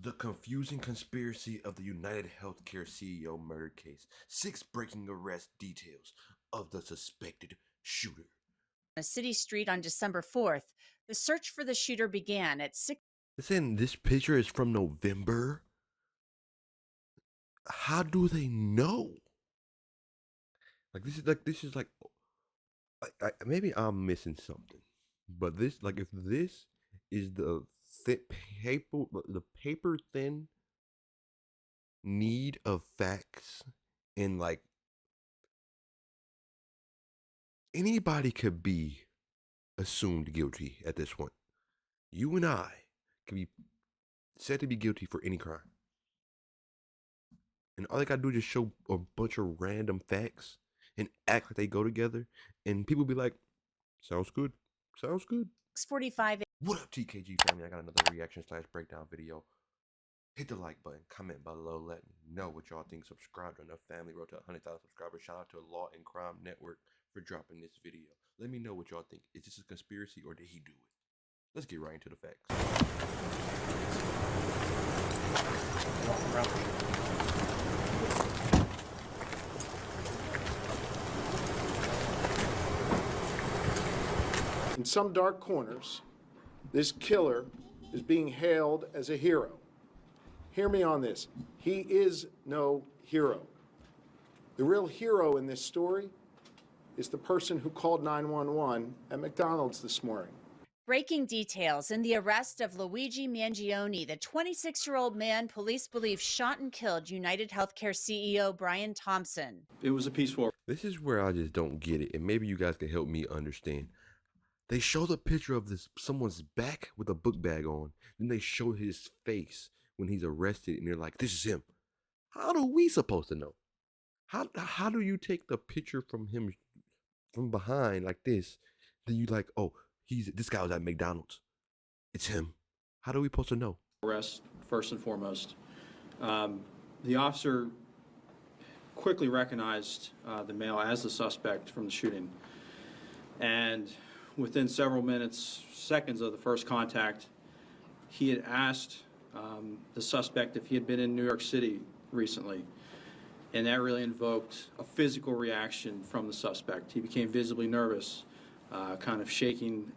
The confusing conspiracy of the United Healthcare CEO murder case. 6 breaking arrest details of the suspected shooter. A city street on December 4th. The search for the shooter began at 6. Listen, this picture is from November. How do they know? This is like maybe I'm missing something. But this, like, if this is the paper thin need of facts, and like anybody could be assumed guilty at this point. You and I can be said to be guilty for any crime. And all they gotta do is just show a bunch of random facts and act like they go together. And people be like, sounds good. Sounds good. 6:45. What up, TKG family? I got another reaction / breakdown video. Hit the like button, comment below, let me know what y'all think. Subscribe to enough family, road to 100,000 subscribers. Shout out to Law and Crime Network for dropping this video. Let me know what y'all think. Is this a conspiracy or did he do it? Let's get right into the facts. In some dark corners, this killer is being hailed as a hero. Hear me on this. He is no hero. The real hero in this story is the person who called 911 at McDonald's this morning. Breaking details in the arrest of Luigi Mangione, the 26-year-old man police believe shot and killed United Healthcare CEO Brian Thompson. It was a peaceful. This is where I just don't get it, and maybe you guys can help me understand. They show the picture of someone's back with a book bag on. Then they show his face when he's arrested, and they're like, "This is him." How are we supposed to know? How do you take the picture from him from behind like this? Then you like, oh, this guy was at McDonald's. It's him. How are we supposed to know? Arrest first and foremost. The officer quickly recognized the male as the suspect from the shooting, and within several seconds of the first contact, he had asked the suspect if he had been in New York City recently, and that really invoked a physical reaction from the suspect. He became visibly nervous, kind of shaking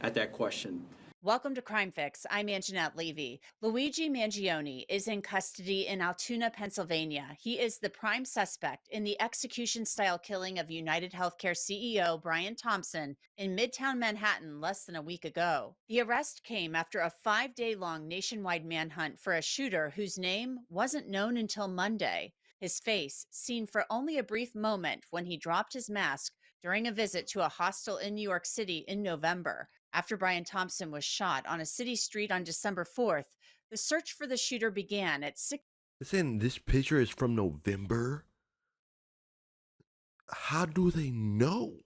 at that question. Welcome to Crime Fix. I'm Anjanette Levy. Luigi Mangione is in custody in Altoona, Pennsylvania. He is the prime suspect in the execution-style killing of United Healthcare CEO Brian Thompson in Midtown Manhattan less than a week ago. The arrest came after a 5-day-long nationwide manhunt for a shooter whose name wasn't known until Monday. His face seen for only a brief moment when he dropped his mask during a visit to a hostel in New York City in November. After Brian Thompson was shot on a city street on December 4th, the search for the shooter began at 6. Listen, this picture is from November. How do they know?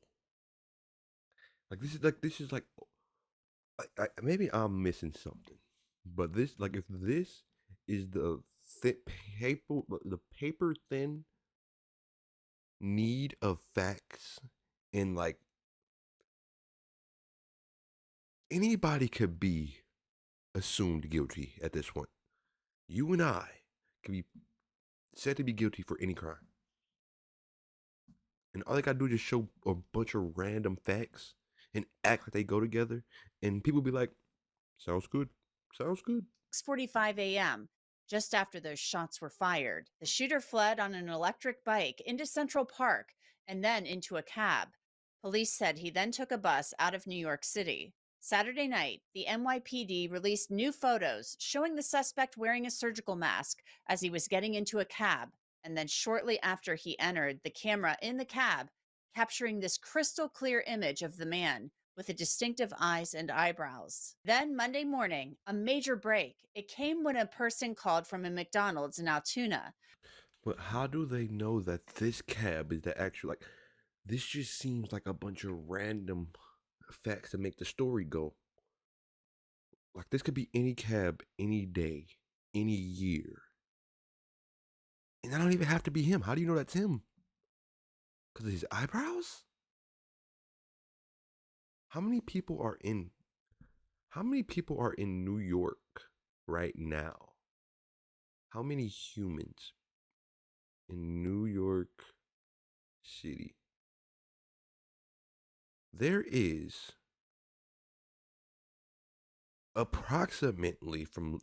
This is like maybe I'm missing something. But this, like, if this is the paper thin need of facts, and like anybody could be assumed guilty at this point. You and I can be said to be guilty for any crime. And all they gotta do is just show a bunch of random facts and act like they go together. And people be like, sounds good. Sounds good. 6:45 a.m. Just after those shots were fired, the shooter fled on an electric bike into Central Park and then into a cab. Police said he then took a bus out of New York City. Saturday night, the NYPD released new photos showing the suspect wearing a surgical mask as he was getting into a cab, and then shortly after he entered, the camera in the cab capturing this crystal clear image of the man with the distinctive eyes and eyebrows. Then Monday morning, a major break. It came when a person called from a McDonald's in Altoona. But how do they know that this cab is the actual, like, this just seems like a bunch of random facts to make the story go. Like, this could be any cab, any day, any year. And that don't even have to be him. How do you know that's him? Because of his eyebrows? How many people are in New York right now, how many humans in New York City there is approximately from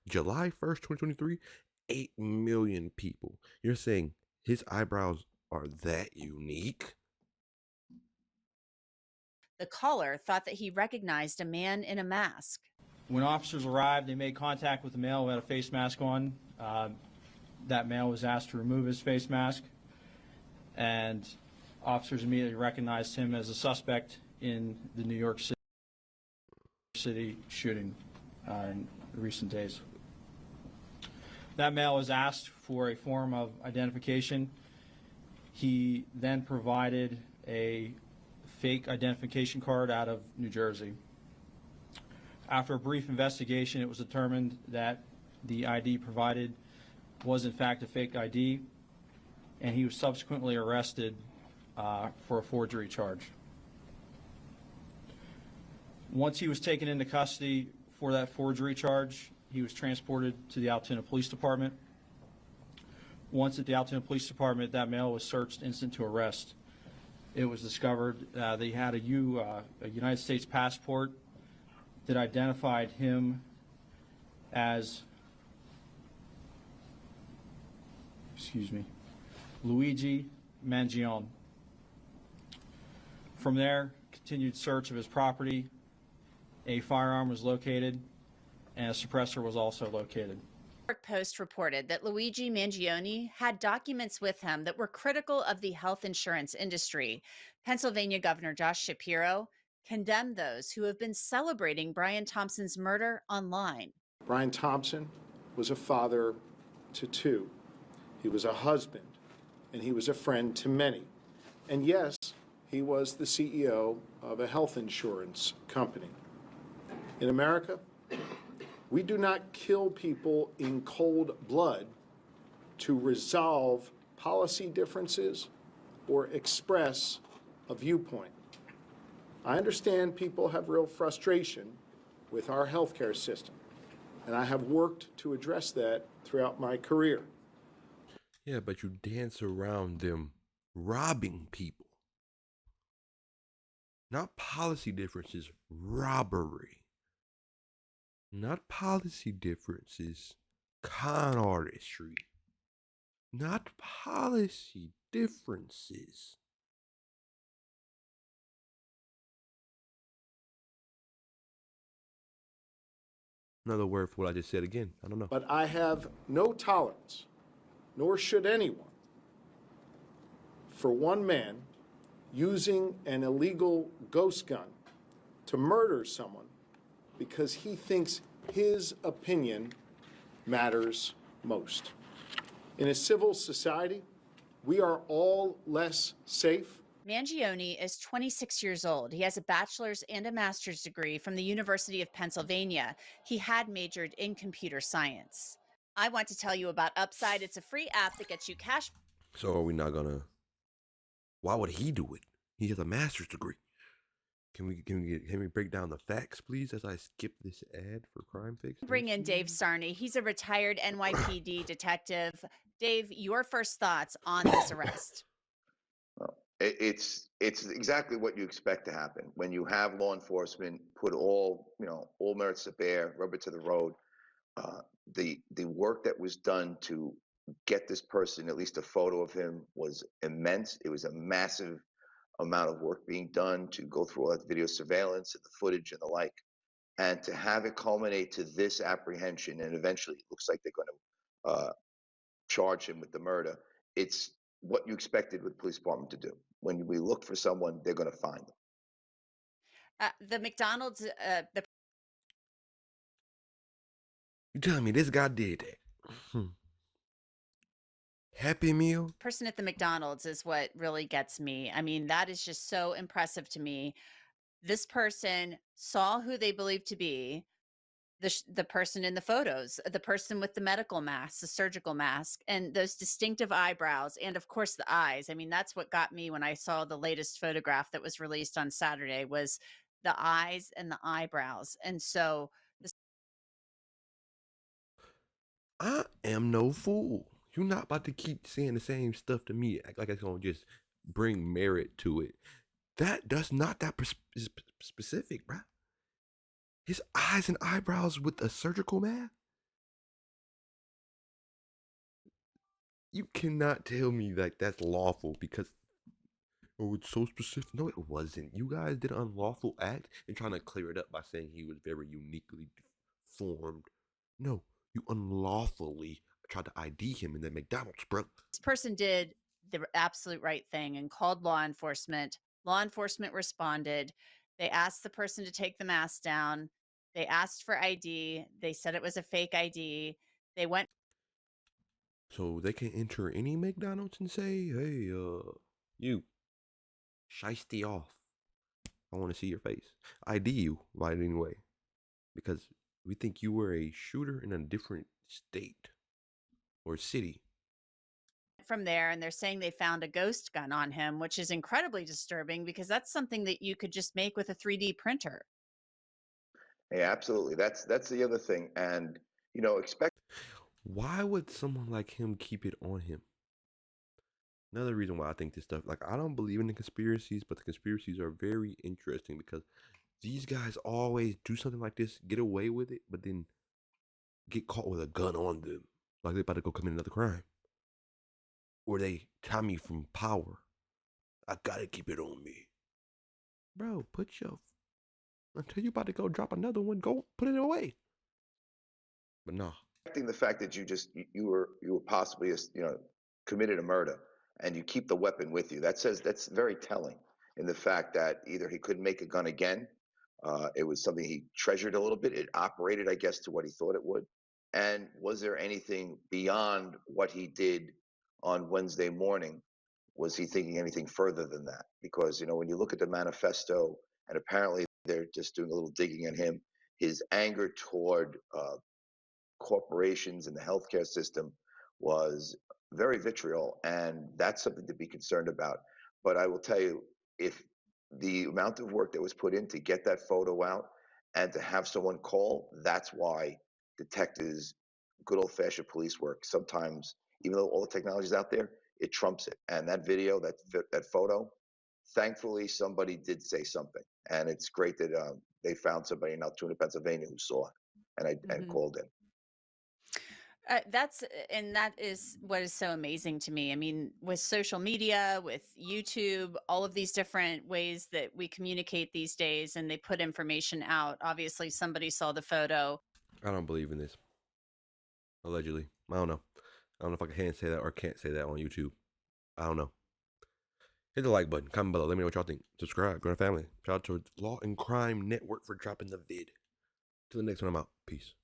July 1st, 2023, 8 million people. You're saying his eyebrows are that unique? The caller thought that he recognized a man in a mask. When officers arrived, they made contact with the male who had a face mask on. That male was asked to remove his face mask, and officers immediately recognized him as a suspect in the New York City shooting in recent days. That male was asked for a form of identification. He then provided a fake identification card out of New Jersey. After a brief investigation, it was determined that the ID provided was in fact a fake ID, and he was subsequently arrested for a forgery charge. Once he was taken into custody for that forgery charge, he was transported to the Altoona Police Department. Once at the Altoona Police Department, that male was searched instant to arrest. It was discovered that he had a United States passport that identified him as, Luigi Mangione. From there, continued search of his property. A firearm was located, and a suppressor was also located. New York Post reported that Luigi Mangione had documents with him that were critical of the health insurance industry. Pennsylvania Governor Josh Shapiro condemned those who have been celebrating Brian Thompson's murder online. Brian Thompson was a father to two. He was a husband, and he was a friend to many. And yes, he was the CEO of a health insurance company. In America, we do not kill people in cold blood to resolve policy differences or express a viewpoint. I understand people have real frustration with our healthcare system, and I have worked to address that throughout my career. Yeah, but you dance around them robbing people. Not policy differences, robbery. Not policy differences, con artistry. Not policy differences. Another word for what I just said again. I don't know. But I have no tolerance, nor should anyone, for one man using an illegal ghost gun to murder someone because he thinks his opinion matters most. In a civil society, we are all less safe. Mangione is 26 years old. He has a bachelor's and a master's degree from the University of Pennsylvania. He had majored in computer science. I want to tell you about Upside. It's a free app that gets you cash. So are we not gonna? Why would he do it? He has a master's degree. Can we break down the facts, please, as I skip this ad for Crime Fix? Bring in Dave Sarney. He's a retired NYPD detective. Dave, your first thoughts on this arrest? Well, it's exactly what you expect to happen when you have law enforcement put all merits to bear, rubber to the road. The work that was done to get this person, at least a photo of him, was immense. It was a massive amount of work being done to go through all that video surveillance and the footage and the like, and to have it culminate to this apprehension, and eventually it looks like they're going to charge him with the murder. It's what you expected with the police department to do. When we look for someone, they're going to find them. The McDonald's, the You telling me this guy did that? Happy Meal? person at the McDonald's is what really gets me. I mean, that is just so impressive to me. This person saw who they believed to be the person in the photos, the person with the medical mask, the surgical mask, and those distinctive eyebrows, and of course the eyes. I mean, that's what got me when I saw the latest photograph that was released on Saturday was the eyes and the eyebrows. And so I am no fool. You're not about to keep saying the same stuff to me. Act like it's gonna just bring merit to it. That's not that specific, bruh. His eyes and eyebrows with a surgical mask. You cannot tell me like that's lawful because oh, it's so specific. No, it wasn't. You guys did an unlawful act and trying to clear it up by saying he was very uniquely formed. No, you unlawfully tried to ID him in the McDonald's, bro. This person did the absolute right thing and called law enforcement. Law enforcement responded. They asked the person to take the mask down. They asked for ID. They said it was a fake ID. They went So they can enter any McDonald's and say, hey, you, shiesty off. I want to see your face. ID you, right anyway. Because we think you were a shooter in a different state or city. from there and they're saying they found a ghost gun on him, which is incredibly disturbing because that's something that you could just make with a 3D printer. Yeah, absolutely. That's the other thing. And expect Why would someone like him keep it on him? Another reason why I think this stuff, like, I don't believe in the conspiracies, but the conspiracies are very interesting because these guys always do something like this, get away with it, but then get caught with a gun on them. Like they're about to go commit another crime. Or they tie me from power. I gotta keep it on me. Bro, until you about to go drop another one, go put it away. But nah. the fact that you were possibly committed a murder and you keep the weapon with you. That's very telling in the fact that either he couldn't make a gun again, it was something he treasured a little bit. It operated, I guess, to what he thought it would. And was there anything beyond what he did on Wednesday morning? Was he thinking anything further than that? Because when you look at the manifesto, and apparently they're just doing a little digging on him, his anger toward corporations and the healthcare system was very vitriol, and that's something to be concerned about. But I will tell you, if the amount of work that was put in to get that photo out and to have someone call, that's why detectives, good old fashioned police work, sometimes, even though all the technology is out there, it trumps it. And that video, that photo, thankfully somebody did say something, and it's great that they found somebody in Altoona, Pennsylvania, who saw it and Mhm. called in. And that is what is so amazing to me. I mean, with social media, with YouTube, all of these different ways that we communicate these days and they put information out. Obviously, somebody saw the photo. I don't believe in this. Allegedly. I don't know. I don't know if I can say that or can't say that on YouTube. I don't know. Hit the like button, comment below, let me know what y'all think. Subscribe, join the family. Shout out to Law and Crime Network for dropping the vid. Till the next one, I'm out. Peace.